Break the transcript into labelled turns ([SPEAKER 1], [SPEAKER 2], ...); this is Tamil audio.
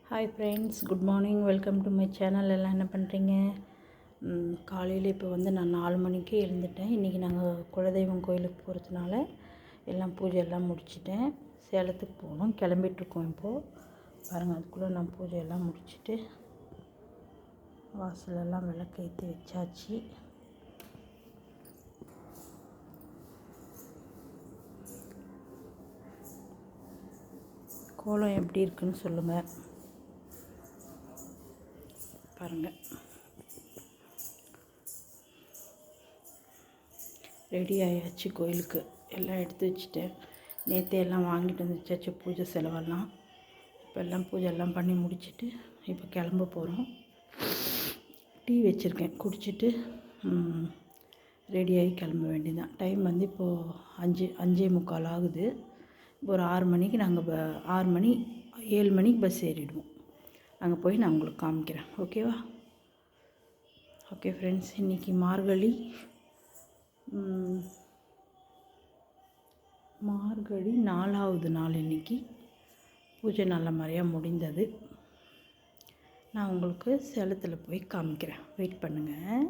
[SPEAKER 1] Hi friends, good morning. Welcome to my channel. எல்லாம் என்ன பண்ணுறீங்க? காலையில் இப்போ நான் 4 மணிக்கே எழுந்துட்டேன். இன்றைக்கி நாங்கள் குலதெய்வம் கோயிலுக்கு போகிறதுனால எல்லாம் பூஜை எல்லாம் முடிச்சிட்டேன். சேலத்துக்கு போகணும், கிளம்பிட்டுருக்கோம். இப்போது பாருங்கள், அதுக்குள்ளே நான் பூஜையெல்லாம் முடிச்சுட்டு வாசலெல்லாம் விளக்கேற்றி வச்சாச்சு. கோலம் எப்படி இருக்குன்னு சொல்லுங்கள். பாருங்கள், ரெடி ஆயாச்சு. கோயிலுக்கு எல்லாம் எடுத்து வச்சுட்டேன். நேற்று எல்லாம் வாங்கிட்டு வந்து வச்சாச்சு பூஜை செலவெல்லாம். இப்போ எல்லாம் பூஜை எல்லாம் பண்ணி முடிச்சுட்டு இப்போ கிளம்ப போகிறோம். டீ வச்சுருக்கேன், குடிச்சிட்டு ரெடியாகி கிளம்ப வேண்டியதான். டைம் இப்போது 5:45 ஆகுது. இப்போ ஒரு 6 மணிக்கு நாங்கள் 7 மணிக்கு பஸ் ஏறிடுவோம். அங்கே போய் நான் உங்களுக்கு காமிக்கிறேன். ஓகேவா? ஓகே ஃப்ரெண்ட்ஸ், இன்றைக்கி மார்கழி 4வது நாள். இன்றைக்கி பூஜை நல்ல மாதிரியாக முடிந்தது. நான் உங்களுக்கு சேலத்தில் போய் காமிக்கிறேன். வெயிட் பண்ணுங்கள்.